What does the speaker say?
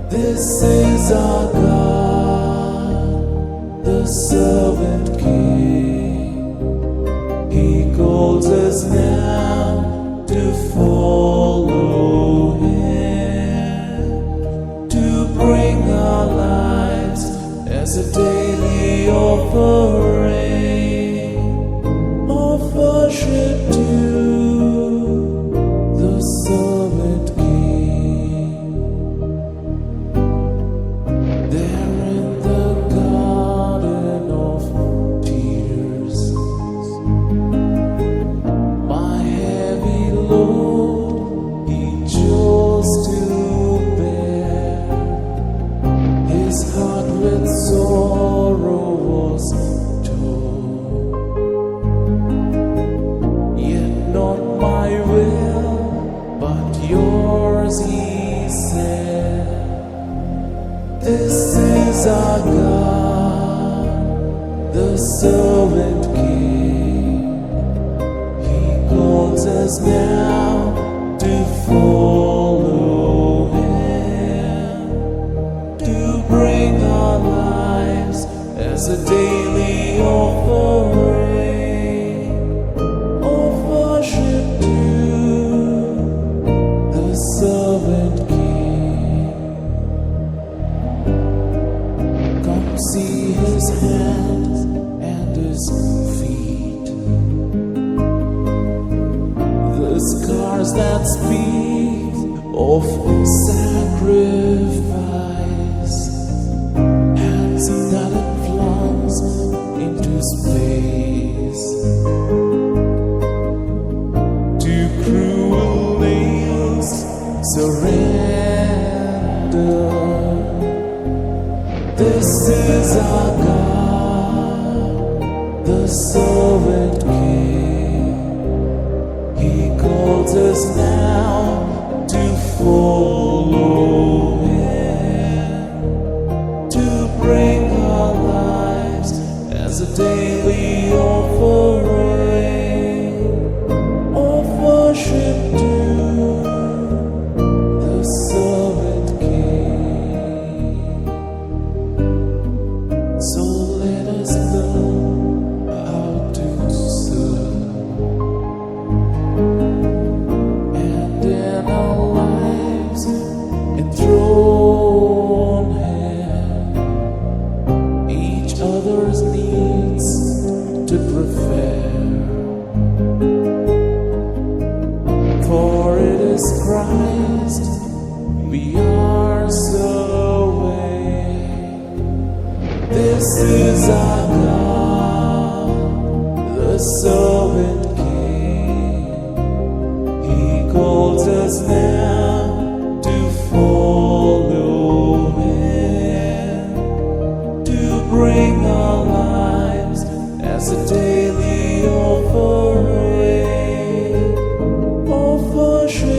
This is our God, the servant King. He calls us now to follow Him, to bring our lives as a daily offering of worship to the servant King. There in the garden of tears, my heavy load He chose to bear. His heart with sorrow was torn. Yet not my will, but yours, He said. This is our God, the servant King. He calls us now to follow Him, to bring our lives as a daily offering of worship to the servant King. Come see His hands and His feet, the scars that speak of sacrifice, hands that it flung into space, to cruel nails surrender. This is our God, the servant King. He calls us now to follow Him, to bring our lives as a daily offering of worship to the servant King. So let us learn how to serve, and in our lives enthrone Him, each other's needs to prefer. For it is Christ we are serving. This is our God, the servant King. He calls us now to follow Him, to bring our lives as a daily offering of worship